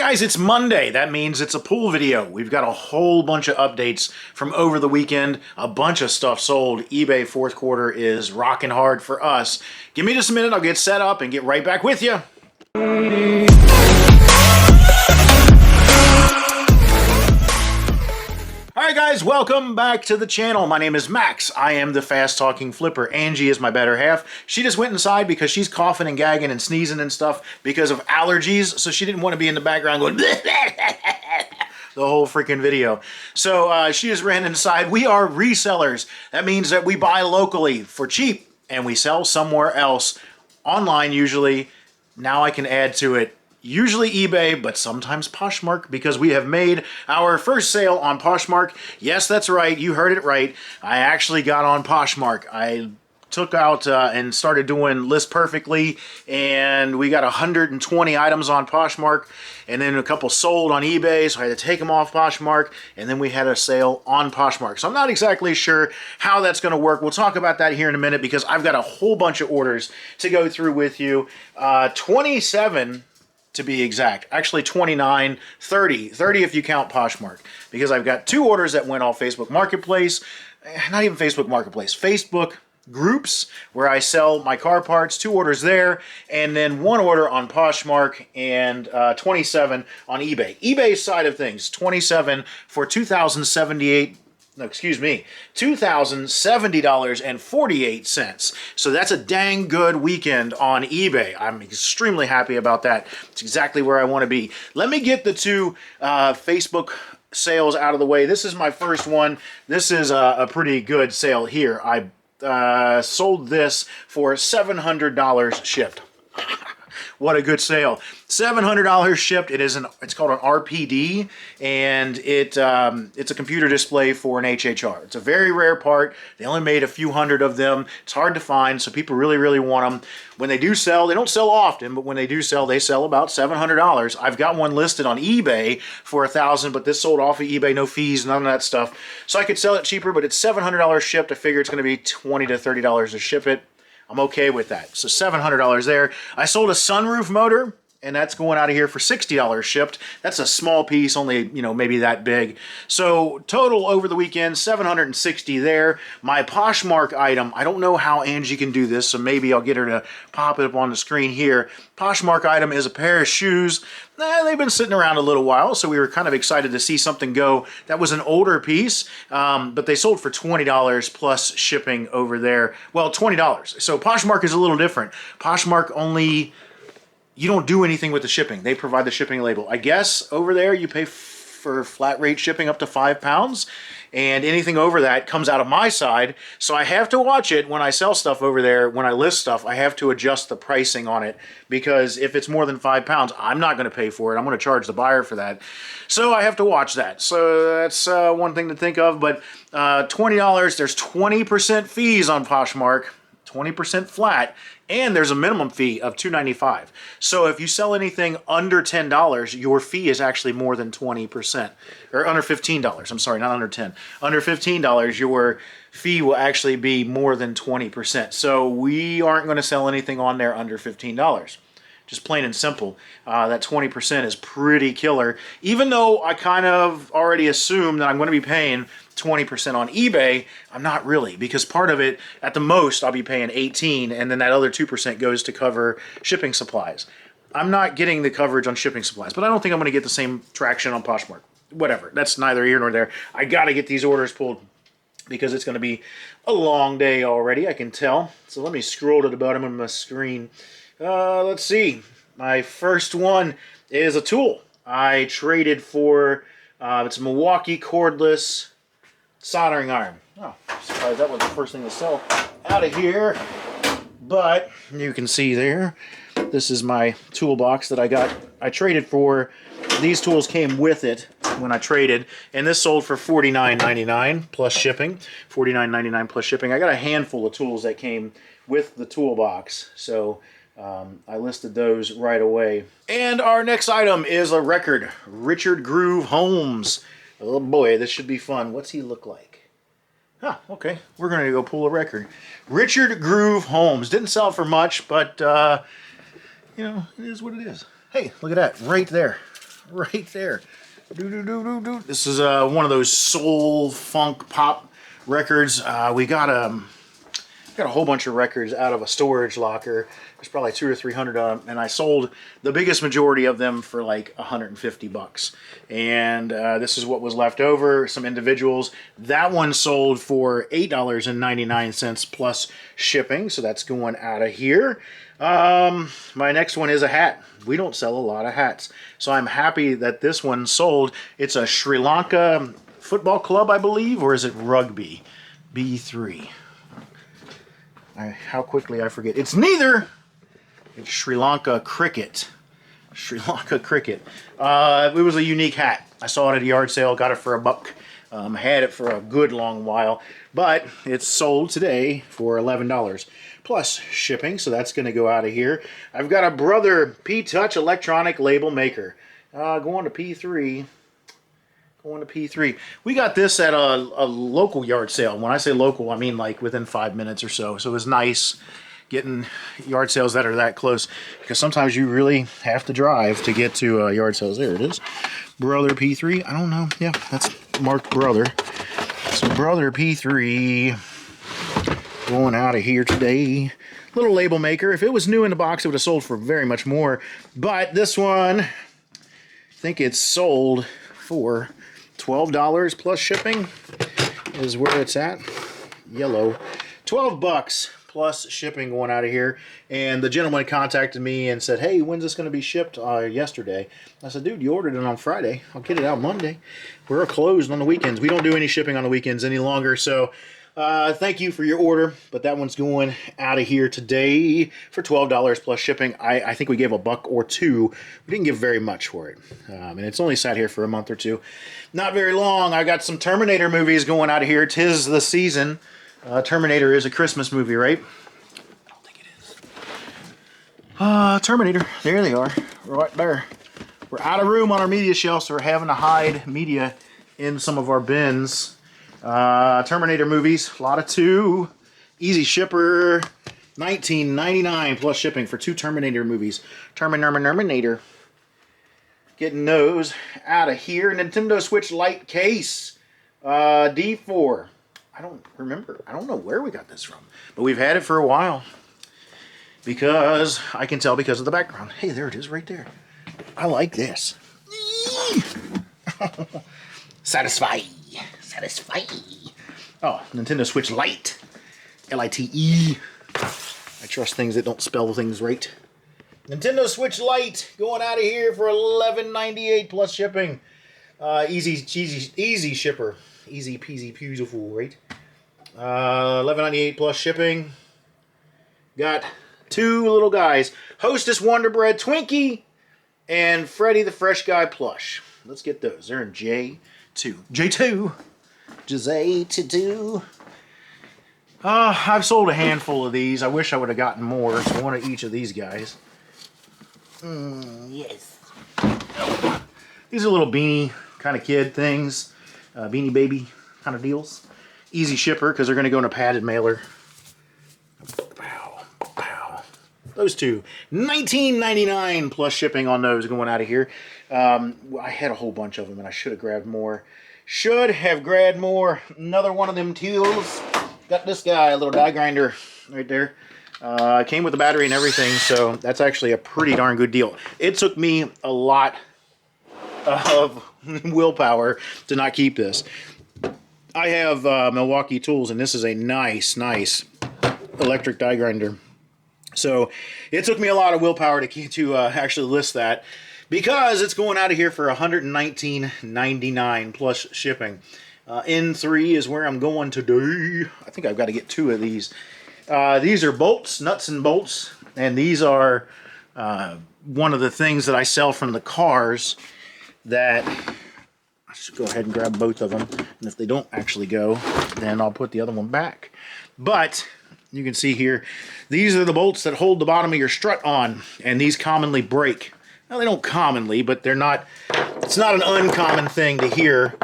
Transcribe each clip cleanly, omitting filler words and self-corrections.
Guys, it's Monday. That means it's a pool video. We've got a whole bunch of updates from over the weekend. A bunch of stuff sold. eBay fourth quarter is rocking hard for us. Give me just a minute. I'll get set up and get right back with you. Alright guys, welcome back to the channel. My name is Max. I am the fast-talking flipper. Angie is my better half. She just went inside because she's coughing and gagging and sneezing and stuff because of allergies, so she didn't want to be in the background going the whole freaking video. So she just ran inside. We are resellers. That means that we buy locally for cheap and we sell somewhere else. Online usually. Now I can add to it. Usually eBay, but sometimes Poshmark, because we have made our first sale on Poshmark. Yes, that's right. You heard it right. I actually got on Poshmark. I took out and started doing List Perfectly, and we got 120 items on Poshmark, and then a couple sold on eBay, so I had to take them off Poshmark, and then we had a sale on Poshmark. So I'm not exactly sure how that's going to work. We'll talk about that here in a minute, because I've got a whole bunch of orders to go through with you. 27... to be exact. Actually 29, 30 if you count Poshmark, because I've got 2 orders that went off Facebook Marketplace, not even Facebook Marketplace, Facebook groups where I sell my car parts, 2 orders there, and then 1 order on Poshmark, and 27 on eBay. eBay's side of things, 27 for $2,070.48. So that's a dang good weekend on eBay. I'm extremely happy about that. It's exactly where I want to be. Let me get the 2 Facebook sales out of the way. This is my first one. This is a pretty good sale here. I sold this for $700 shipped. What a good sale. $700 shipped. It's called an RPD, and it's a computer display for an HHR. It's a very rare part. They only made a few hundred of them. It's hard to find, so people really, really want them. When they do sell, they don't sell often, but when they do sell, they sell about $700. I've got one listed on eBay for $1,000, but this sold off of eBay, no fees, none of that stuff. So I could sell it cheaper, but it's $700 shipped. I figure it's going to be $20 to $30 to ship it. I'm okay with that. So $700 there. I sold a sunroof motor, and that's going out of here for $60 shipped. That's a small piece, only, maybe that big. So total over the weekend, $760 there. My Poshmark item, I don't know how Angie can do this, so maybe I'll get her to pop it up on the screen here. Poshmark item is a pair of shoes. They've been sitting around a little while, so we were kind of excited to see something go. That was an older piece, but they sold for $20 plus shipping over there. Well, $20. So Poshmark is a little different. Poshmark only... you don't do anything with the shipping. They provide the shipping label. I guess over there you pay for flat rate shipping up to £5, and anything over that comes out of my side. So I have to watch it when I sell stuff over there. When I list stuff, I have to adjust the pricing on it, because if it's more than £5, I'm not going to pay for it. I'm going to charge the buyer for that. So I have to watch that. So that's one thing to think of. But $20, there's 20% fees on Poshmark, 20% flat. And there's a minimum fee of $2.95. So if you sell anything under $10, your fee is actually more than 20%. Or under $15, I'm sorry, not under 10. Under $15, your fee will actually be more than 20%. So we aren't going to sell anything on there under $15. Just plain and simple. That 20% is pretty killer. Even though I kind of already assume that I'm going to be paying 20% on eBay, I'm not really, because part of it, at the most, I'll be paying 18, and then that other 2% goes to cover shipping supplies. I'm not getting the coverage on shipping supplies, but I don't think I'm going to get the same traction on Poshmark. Whatever. That's neither here nor there. I got to get these orders pulled, because it's going to be a long day already, I can tell. So let me scroll to the bottom of my screen. Let's see. My first one is a tool. I traded for, it's a Milwaukee cordless soldering iron. Oh, I'm surprised that was the first thing to sell out of here. But you can see there, this is my toolbox that I got. I traded for, these tools came with it when I traded, and this sold for $49.99 plus shipping. $49.99 plus shipping. I got a handful of tools that came with the toolbox, so I listed those right away. And our next item is a record. Richard Groove Holmes. Oh boy, this should be fun. What's he look like? Huh, okay. We're going to go pull a record. Richard Groove Holmes. Didn't sell for much, but, it is what it is. Hey, look at that. Right there. right there. This is one of those soul funk pop records. We got a whole bunch of records out of a storage locker. There's probably 200 or 300 of them, and I sold the biggest majority of them for like $150. And this is what was left over. Some individuals. That one sold for $8.99 plus shipping, so that's going out of here. My next one is a hat. We don't sell a lot of hats, so I'm happy that this one sold. It's a Sri Lanka football club, I believe, or is it rugby? B3. How quickly I forget. It's neither. It's Sri Lanka cricket. Sri Lanka cricket. It was a unique hat. I saw it at a yard sale. Got it for $1. Had it for a good long while, but it's sold today for $11 plus shipping. So that's going to go out of here. I've got a Brother P-Touch electronic label maker. Going to P3. Going to P3. We got this at a local yard sale. When I say local, I mean like within 5 minutes or so. So it was nice getting yard sales that are that close, because sometimes you really have to drive to get to yard sales. There it is. Brother P3. I don't know. Yeah, that's marked Brother. So Brother P3 going out of here today. Little label maker. If it was new in the box, it would have sold for very much more. But this one, I think it's sold for $12 plus shipping is where it's at. Yellow. $12 plus shipping going out of here. And the gentleman contacted me and said, hey, when's this going to be shipped? Yesterday. I said, dude, you ordered it on Friday. I'll get it out Monday. We're closed on the weekends. We don't do any shipping on the weekends any longer. So thank you for your order. But that one's going out of here today for $12 plus shipping. I think we gave $1 or $2. We didn't give very much for it. And it's only sat here for a month or two. Not very long. I got some Terminator movies going out of here. 'Tis the season. Terminator is a Christmas movie, right? I don't think it is. Terminator. There they are. Right there. We're out of room on our media shelf, so we're having to hide media in some of our bins. Terminator movies. A lot of 2. Easy shipper. $19.99 plus shipping for 2 Terminator movies. Terminator. Getting those out of here. Nintendo Switch Lite case. D4. I don't remember. I don't know where we got this from. But we've had it for a while. Because I can tell because of the background. Hey, there it is right there. I like this. Satisfy. Oh, Nintendo Switch Lite. L-I-T-E. I trust things that don't spell things right. Nintendo Switch Lite going out of here for $11.98 plus shipping. Easy shipper. Easy peasy beautiful, right? $11.98 plus shipping. Got 2 little guys. Hostess Wonder Bread Twinkie and Freddy the Fresh Guy plush. Let's get those. They're in J2. J2. J2. I've sold a handful of these. I wish I would have gotten more. So one of each of these guys. Yes. These are little beanie kind of kid things. Beanie Baby kind of deals. Easy shipper because they're going to go in a padded mailer. Pow. Those 2. $19.99 plus shipping on those going out of here. I had a whole bunch of them and I should have grabbed more. Another one of them tools. Got this guy, a little die grinder right there. Came with the battery and everything, so that's actually a pretty darn good deal. It took me a lot of willpower to not keep this. I have Milwaukee tools, and this is a nice electric die grinder. So it took me a lot of willpower to actually list that, because it's going out of here for $119.99 plus shipping. N3 is where I'm going today. I think I've got to get 2 of these. These are bolts, nuts and bolts, and these are one of the things that I sell from the cars that I should go ahead and grab both of them, and if they don't actually go, then I'll put the other one back. But you can see here, these are the bolts that hold the bottom of your strut on, and these commonly break. Now, they don't commonly, but they're not, it's not an uncommon thing to hear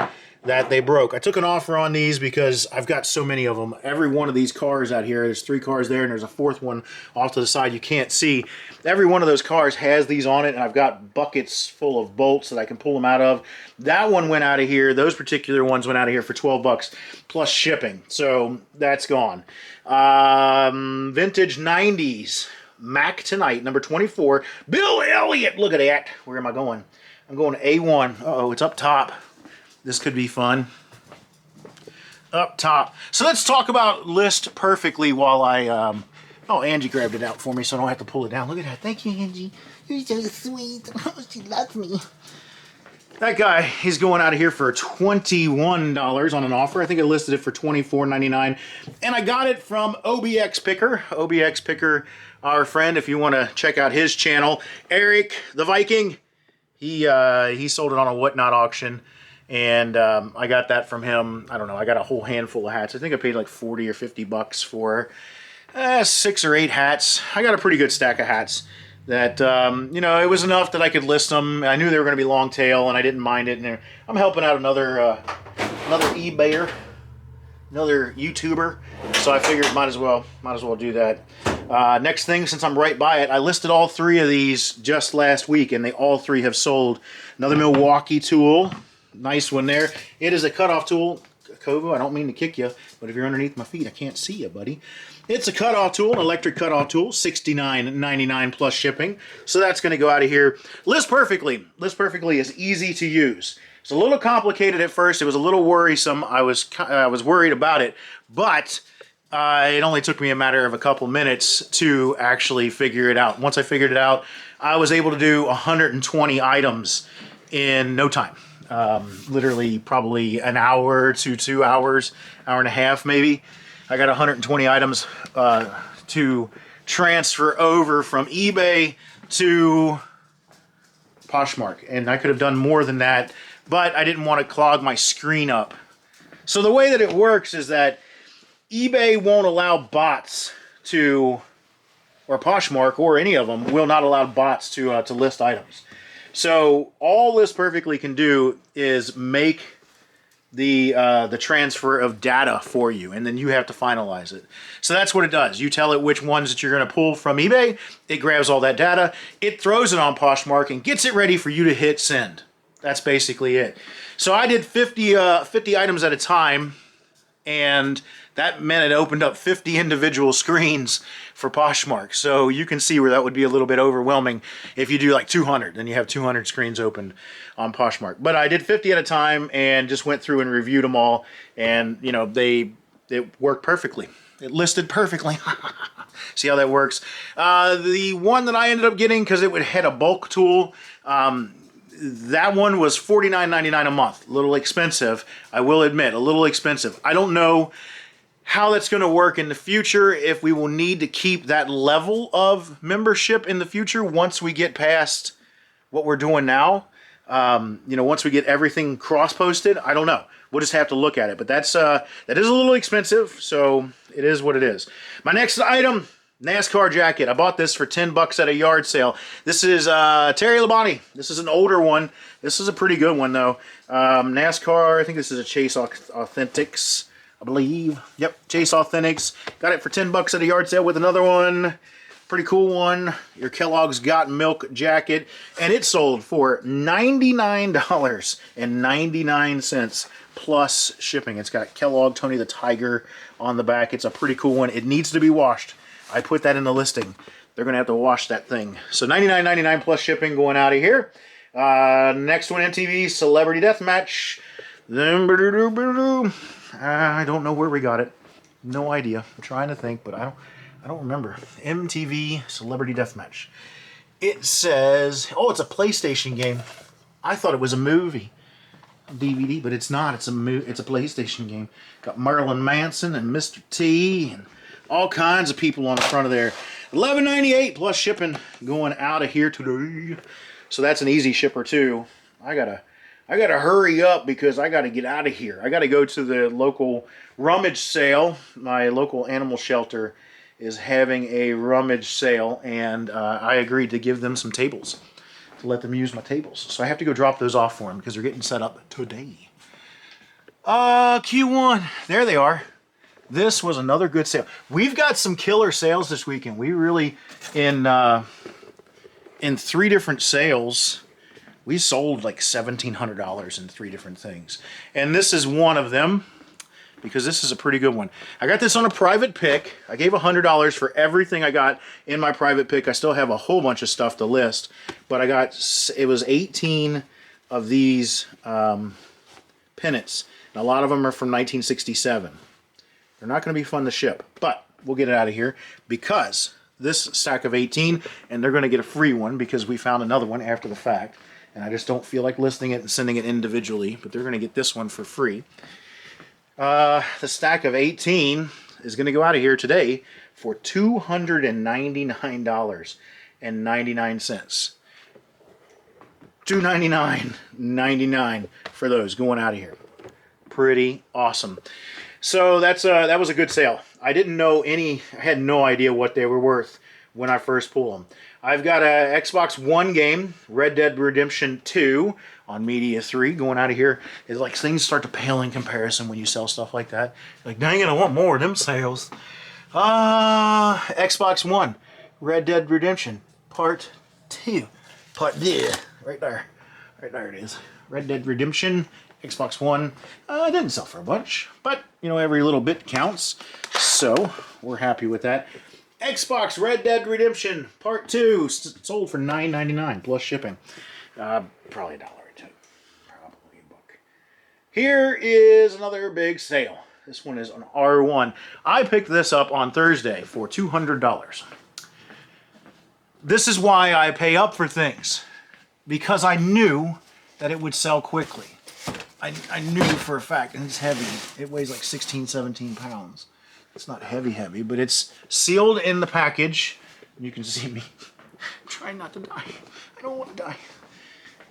that they broke. I took an offer on these because I've got so many of them. Every one of these cars out here, there's 3 cars there and there's a 4th one off to the side you can't see. Every one of those cars has these on it, and I've got buckets full of bolts that I can pull them out of. That one went out of here. Those particular ones went out of here for 12 bucks plus shipping. So that's gone. Vintage 90s. Mac Tonight, number 24. Bill Elliott. Look at that. Where am I going? I'm going to A1. Uh-oh, it's up top. This could be fun. Up top. So let's talk about List Perfectly while I... Oh, Angie grabbed it out for me so I don't have to pull it down. Look at that. Thank you, Angie. You're so sweet. She loves me. That guy, he's going out of here for $21 on an offer. I think I listed it for $24.99. And I got it from OBX Picker. OBX Picker, our friend, if you want to check out his channel. Eric, the Viking, he sold it on a Whatnot auction. And I got that from him. I don't know. I got a whole handful of hats. I think I paid like 40 or 50 bucks for 6 or 8 hats. I got a pretty good stack of hats that, you know, it was enough that I could list them. I knew they were going to be long tail, and I didn't mind it. And I'm helping out another eBayer, another YouTuber. So I figured might as well do that. Next thing, since I'm right by it, I listed all 3 of these just last week, and they all 3 have sold. Another Milwaukee tool. Nice one there. It is a cutoff tool. Kovu, I don't mean to kick you, but if you're underneath my feet, I can't see you, buddy. It's a cutoff tool, an electric cutoff tool, $69.99 plus shipping. So that's going to go out of here. List Perfectly. List Perfectly is easy to use. It's a little complicated at first. It was a little worrisome. I was worried about it, but it only took me a matter of a couple minutes to actually figure it out. Once I figured it out, I was able to do 120 items in no time. Literally probably an hour to 2 hours, hour and a half maybe. I got 120 items to transfer over from eBay to Poshmark. And I could have done more than that, but I didn't want to clog my screen up. So the way that it works is that eBay won't allow bots to, or Poshmark or any of them, will not allow bots to list items. So all List Perfectly can do is make the transfer of data for you, and then you have to finalize it. So that's what it does. You tell it which ones that you're going to pull from eBay. It grabs all that data. It throws it on Poshmark and gets it ready for you to hit send. That's basically it. So I did 50 items at a time, and that meant it opened up 50 individual screens for Poshmark. So you can see where that would be a little bit overwhelming. If you do like 200, then you have 200 screens open on Poshmark. But I did 50 at a time and just went through and reviewed them all. And, you know, it worked perfectly. It listed perfectly. See how that works? The one that I ended up getting, because it had a bulk tool, that one was $49.99 a month. A little expensive, I will admit, a little expensive. I don't know how that's going to work in the future, if we will need to keep that level of membership in the future once we get past what we're doing now. You know, once we get everything cross-posted, I don't know. We'll just have to look at it. But that is a little expensive, so it is what it is. My next item, NASCAR jacket. I bought this for 10 bucks at a yard sale. This is Terry Labonte. This is an older one. This is a pretty good one, though. NASCAR, I think this is a Chase Authentics, I believe. Yep, Chase Authentics. Got it for 10 bucks at a yard sale with another one. Pretty cool one. Your Kellogg's Got Milk jacket. And it sold for $99.99 plus shipping. It's got Kellogg Tony the Tiger on the back. It's a pretty cool one. It needs to be washed. I put that in the listing. They're going to have to wash that thing. So $99.99 plus shipping going out of here. Next one, MTV Celebrity Deathmatch. I don't know where we got it. No idea. I'm trying to think, but I don't remember. MTV Celebrity Deathmatch. It says, oh, it's a PlayStation game. I thought it was a movie, a DVD, but it's not. It's a PlayStation game. Got Marilyn Manson and Mr. T and all kinds of people on the front of there. $11.98 plus shipping going out of here today. So that's an easy shipper too. I gotta hurry up because I gotta get out of here. I gotta go to the local rummage sale. My local animal shelter is having a rummage sale, and I agreed to give them some tables, to let them use my tables. So I have to go drop those off for them because they're getting set up today. Q1. There they are. This was another good sale. We've got some killer sales this weekend. We really, in 3 different sales, we sold like $1,700 in 3 different things. And this is one of them, because this is a pretty good one. I got this on a private pick. I gave $100 for everything I got in my private pick. I still have a whole bunch of stuff to list, but it was 18 of these pennants. And a lot of them are from 1967. They're not going to be fun to ship, but we'll get it out of here because this stack of 18, and they're going to get a free one because we found another one after the fact, and I just don't feel like listing it and sending it individually, but they're going to get this one for free. The stack of 18 is going to go out of here today for $299.99. $299.99 for those going out of here. Pretty awesome. So that was a good sale. I had no idea what they were worth when I first pulled them. I've got a Xbox One game, Red Dead Redemption 2 on Media 3 going out of here. It's like things start to pale in comparison when you sell stuff like that. Like, dang it, I want more of them sales. Xbox One, Red Dead Redemption Part 2. Right there. Right there it is. Red Dead Redemption, Xbox One. It didn't sell for a bunch, but, every little bit counts. So, we're happy with that. Xbox Red Dead Redemption Part 2 sold for $9.99 plus shipping. Probably $1 or $2. Probably $1. Here is another big sale. This one is on R1. I picked this up on Thursday for $200. This is why I pay up for things. Because I knew that it would sell quickly. I knew for a fact, and it's heavy. It weighs like 16, 17 pounds. It's not heavy, but it's sealed in the package. You can see me trying not to die. I don't want to die.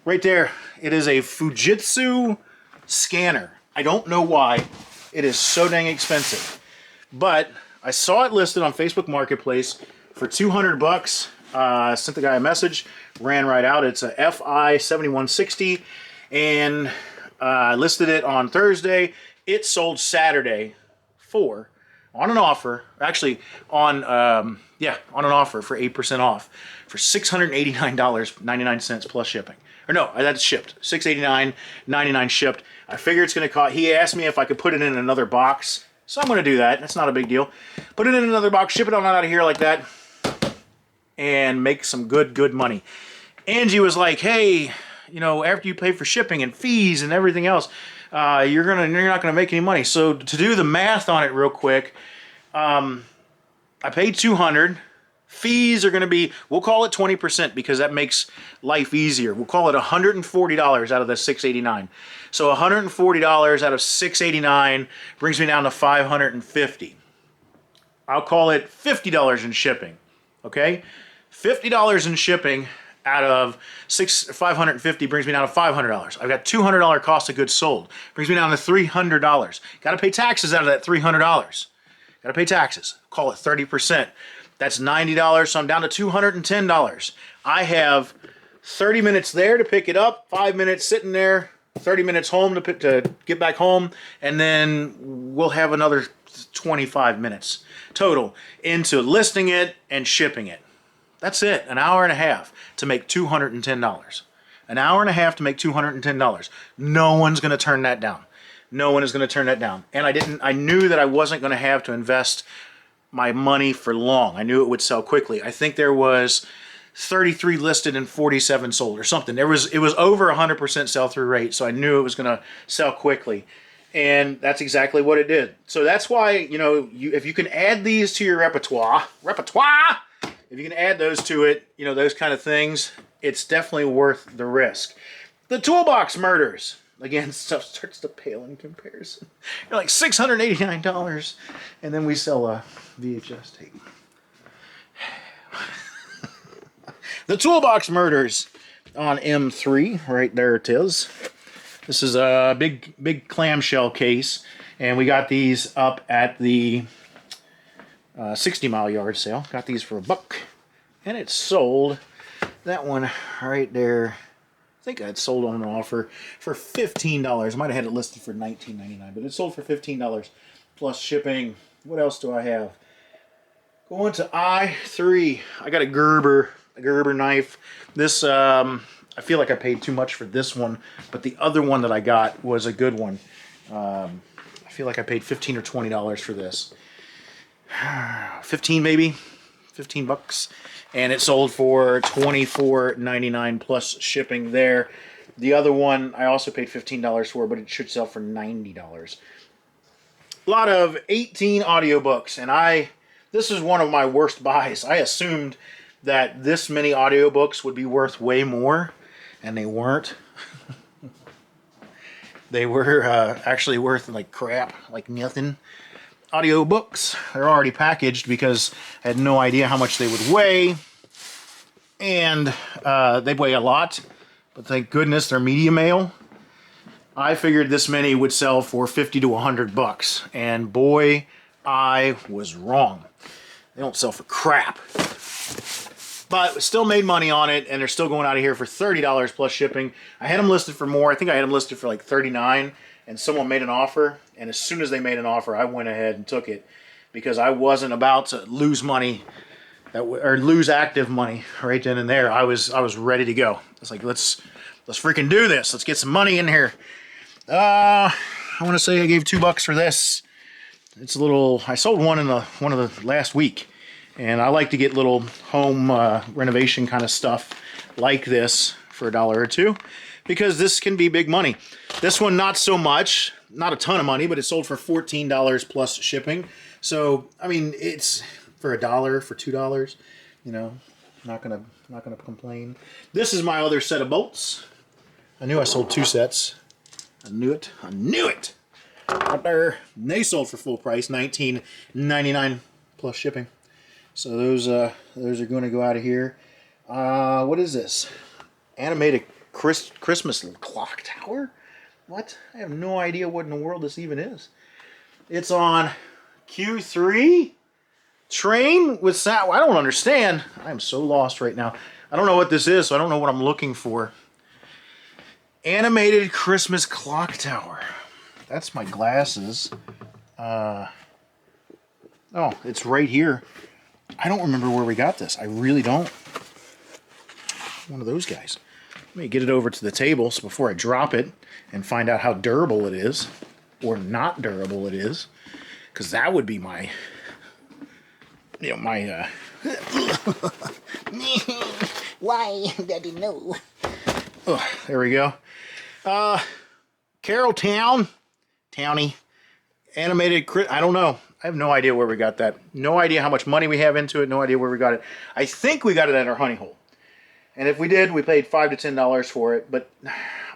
Right there, it is a Fujitsu scanner. I don't know why it is so dang expensive, but I saw it listed on Facebook Marketplace for $200. Sent the guy a message, ran right out. It's a FI 7160, and I listed it on Thursday. It sold Saturday on an offer, actually on an offer for 8% off for $689.99 plus shipping. Or no, that's shipped. $689.99 shipped. I figure it's going to cost. He asked me if I could put it in another box, so I'm going to do that. That's not a big deal. Put it in another box, ship it on out of here like that, and make some good money. Angie was like, "Hey, after you pay for shipping and fees and everything else, you're not gonna make any money." So to do the math on it real quick, I paid $200. Fees are gonna be, we'll call it 20% because that makes life easier. We'll call it $140 out of the $689. So $140 out of $689 brings me down to $550. I'll call it $50 in shipping. Okay, $50 in shipping out of $550 brings me down to $500. I've got $200 cost of goods sold. Brings me down to $300. Got to pay taxes out of that $300. Got to pay taxes. Call it 30%. That's $90, so I'm down to $210. I have 30 minutes there to pick it up, 5 minutes sitting there, 30 minutes home to get back home, and then we'll have another 25 minutes total into listing it and shipping it. That's it, an hour and a half to make $210. An hour and a half to make $210. No one's going to turn that down. No one is going to turn that down. And I knew that I wasn't going to have to invest my money for long. I knew it would sell quickly. I think there was 33 listed and 47 sold or something. It was over 100% sell-through rate, so I knew it was going to sell quickly. And that's exactly what it did. So that's why, if you can add these to your repertoire, if you can add those to it, those kind of things, it's definitely worth the risk. The toolbox murders. Again, stuff starts to pale in comparison. You're like $689, and then we sell a VHS tape. The toolbox murders on M3, right there it is. This is a big clamshell case, and we got these up at the 60 mile yard sale. Got these for $1, and it sold. That one right there, I think I had sold on an offer for $15. I might have had it listed for $19.99, but it sold for $15 plus shipping. What else do I have? Going to I3. I got a Gerber knife. This, I feel like I paid too much for this one, but the other one that I got was a good one. I feel like I paid $15 or $20 for this. 15 maybe, 15 bucks. And it sold for $24.99 plus shipping there. The other one I also paid $15 for, but it should sell for $90. A lot of 18 audiobooks, and this is one of my worst buys. I assumed that this many audiobooks would be worth way more, and they weren't. They were actually worth like crap, like nothing. Audiobooks, they're already packaged because I had no idea how much they would weigh, and they weigh a lot, but thank goodness they're media mail. I figured this many would sell for 50 to 100 bucks, and boy, I was wrong. They don't sell for crap, but still made money on it, and they're still going out of here for $30 plus shipping. I had them listed for more. I think I had them listed for like $39, and someone made an offer, and as soon as they made an offer, I went ahead and took it because I wasn't about to lose money or lose active money right then and there. I was ready to go. It's like let's freaking do this. Let's get some money in here. I want to say I gave $2 for this. It's a little. I sold one of the last week, and I like to get little home renovation kind of stuff like this for $1 or $2. Because this can be big money. This one, not so much, not a ton of money, but it sold for $14 plus shipping. So, I mean, it's for $1, for $2, you know, not gonna complain. This is my other set of bolts. I knew I sold 2 sets. I knew it. Up there. And they sold for full price, $19.99 plus shipping. So those are going to go out of here. What is this? Animated Christmas clock tower? What? I have no idea what in the world this even is. It's on Q3 train with sound. I don't understand. I am so lost right now. I don't know what this is, so I don't know what I'm looking for. Animated Christmas clock tower. That's my glasses. Oh, it's right here. I don't remember where we got this. I really don't. One of those guys. Let me get it over to the table so before I drop it and find out how durable it is or not durable it is, because that would be my, you know, my Why, Daddy, no. Oh, there we go. Carroll Townie, animated. I don't know. I have no idea where we got that. No idea how much money we have into it. No idea where we got it. I think we got it at our honey hole. And if we did, we paid $5 to $10 for it, but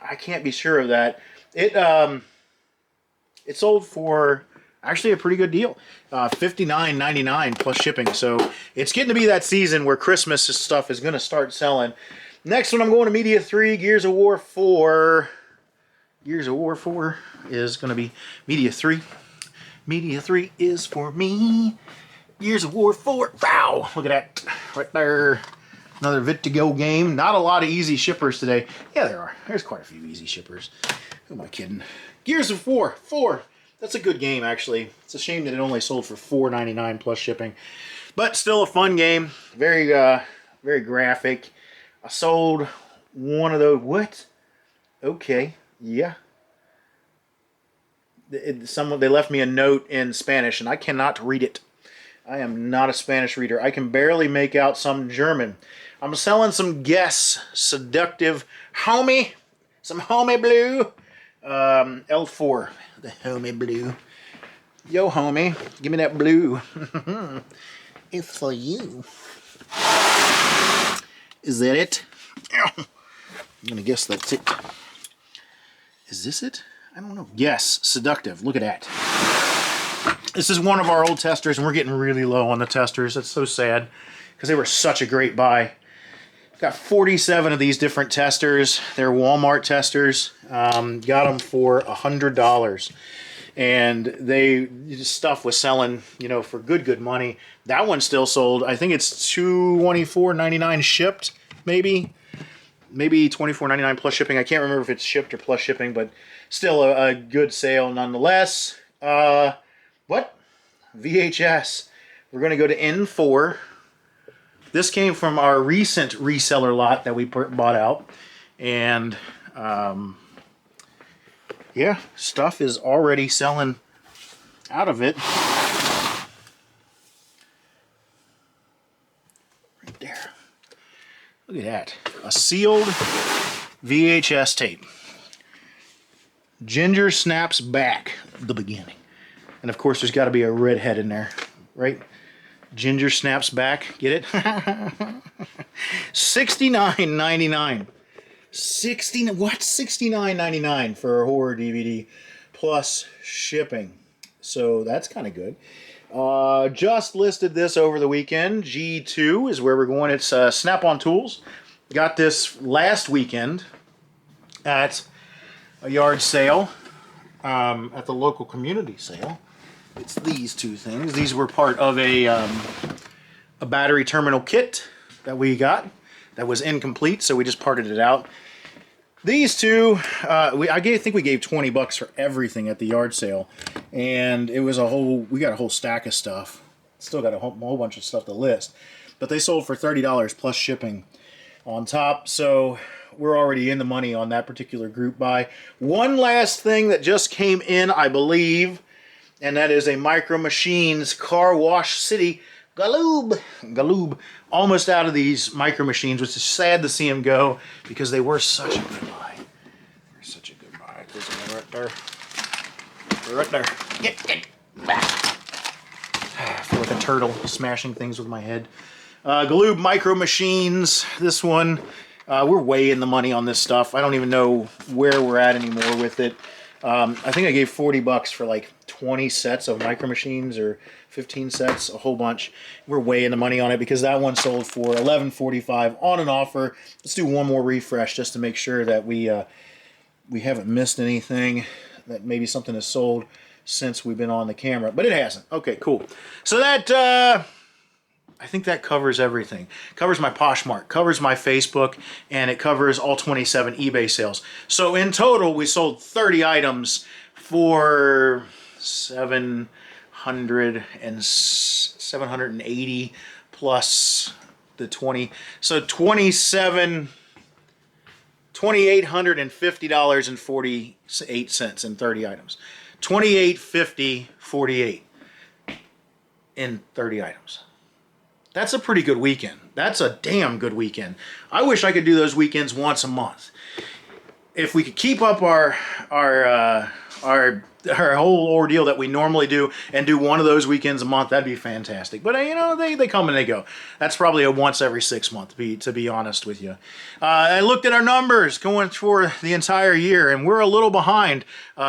I can't be sure of that. It sold for actually a pretty good deal, $59.99 plus shipping. So it's getting to be that season where Christmas stuff is going to start selling. Next one, I'm going to Media 3, Gears of War 4. Gears of War 4 is going to be Media 3. Media 3 is for me. Gears of War 4. Wow, look at that right there. Another Vit2Go game. Not a lot of easy shippers today. Yeah, there are. There's quite a few easy shippers. Who am I kidding? Gears of War 4. That's a good game, actually. It's a shame that it only sold for $4.99 plus shipping. But still a fun game. Very, very graphic. I sold one of those. What? Okay. Yeah. They left me a note in Spanish, and I cannot read it. I am not a Spanish reader. I can barely make out some German. I'm selling some Guess Seductive Homie. Some Homie Blue. L4. The Homie Blue. Yo, homie. Give me that blue. It's for you. Is that it? I'm going to guess that's it. Is this it? I don't know. Yes, Seductive. Look at that. This is one of our old testers, and we're getting really low on the testers. That's so sad, because they were such a great buy. Got 47 of these different testers. They're Walmart testers. Got them for $100. And stuff was selling, you know, for good money. That one still sold. I think it's $224.99 shipped, maybe. maybe $24.99 plus shipping. I can't remember if it's shipped or plus shipping, but still a good sale nonetheless. What? VHS. We're going to go to N4. This came from our recent reseller lot that we bought out. And yeah, stuff is already selling out of it. Right there. Look at that. A sealed VHS tape. Ginger snaps back, the beginning. And of course, there's got to be a redhead in there, right? Ginger snaps back. Get it? $69.99. What? $69.99 for a horror DVD plus shipping. So that's kind of good. Just listed this over the weekend. G2 is where we're going. It's Snap-on Tools. Got this last weekend at a yard sale, at the local community sale. It's these two things. These were part of a battery terminal kit that we got that was incomplete, so we just parted it out. These two, I think we gave $20 for everything at the yard sale, and it was we got a whole stack of stuff. Still got a whole bunch of stuff to list, but they sold for $30 plus shipping on top, so we're already in the money on that particular group buy. One last thing that just came in, I believe, and that is a Micro Machines Car Wash City Galoob. Almost out of these Micro Machines, which is sad to see them go because they were such a good buy. They're such a good buy. There's one right there. They're right there. Get back. I feel like a turtle smashing things with my head. Galoob Micro Machines. This one, we're way in the money on this stuff. I don't even know where we're at anymore with it. I think I gave $40 for like 20 sets of Micro Machines or 15 sets, a whole bunch. We're way in the money on it because that one sold for $11.45 on an offer. Let's do one more refresh just to make sure that we haven't missed anything, that maybe something has sold since we've been on the camera, but it hasn't. Okay, cool. So that I think that covers everything. Covers my Poshmark, covers my Facebook, and it covers all 27 eBay sales. So in total, we sold 30 items for 780 plus the 20. So $2,850.48 in 30 items. $2,850.48 in 30 items. That's a pretty good weekend. That's a damn good weekend. I wish I could do those weekends once a month. If we could keep up our whole ordeal that we normally do and do one of those weekends a month, that'd be fantastic. But you know, they come and they go. That's probably a once every 6 months, to be honest with you. I looked at our numbers going for the entire year, and we're a little behind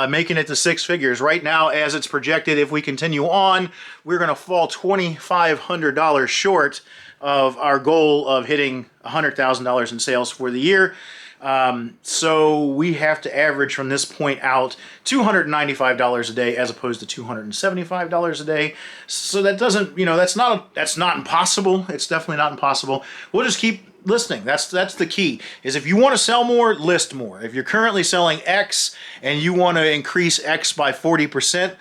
making it to 6 figures. Right now, as it's projected, if we continue on, we're going to fall $2,500 short of our goal of hitting $100,000 in sales for the year. So we have to average from this point out $295 a day as opposed to $275 a day. So that doesn't, you know, that's not impossible. It's definitely not impossible. We'll just keep listing. That's the key, is if you want to sell more, list more. If you're currently selling X and you want to increase X by 40%,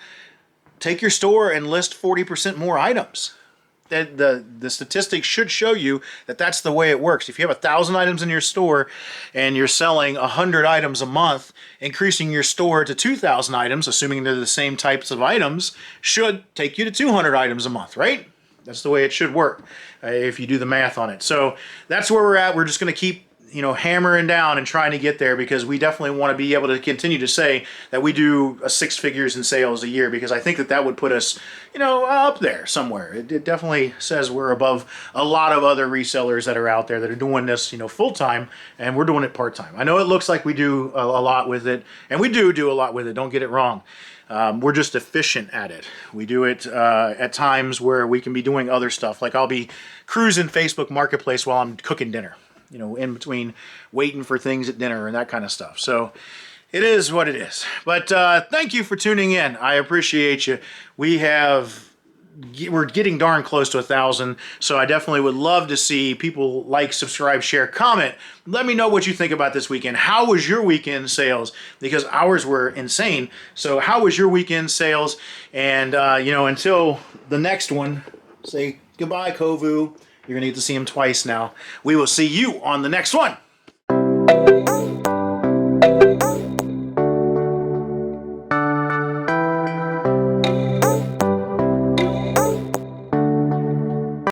take your store and list 40% more items. The statistics should show you that that's the way it works. If you have 1,000 items in your store and you're selling 100 items a month, increasing your store to 2,000 items, assuming they're the same types of items, should take you to 200 items a month, right? That's the way it should work if you do the math on it. So that's where we're at. We're just going to keep, you know, hammering down and trying to get there, because we definitely want to be able to continue to say that we do 6 figures in sales a year, because I think that would put us, you know, up there somewhere. It definitely says we're above a lot of other resellers that are out there that are doing this, you know, full-time, and we're doing it part-time. I know it looks like we do a lot with it, and we do a lot with it, don't get it wrong. We're just efficient at it. We do it at times where we can be doing other stuff. Like I'll be cruising Facebook Marketplace while I'm cooking dinner, you know, in between waiting for things at dinner and that kind of stuff. So it is what it is. But thank you for tuning in. I appreciate you. We have we're getting darn close to 1,000. So I definitely would love to see people like, subscribe, share, comment. Let me know what you think about this weekend. How was your weekend sales? Because ours were insane. So how was your weekend sales? And you know, until the next one, say goodbye, Kovu. You're gonna get to see him twice now. We will see you on the next one.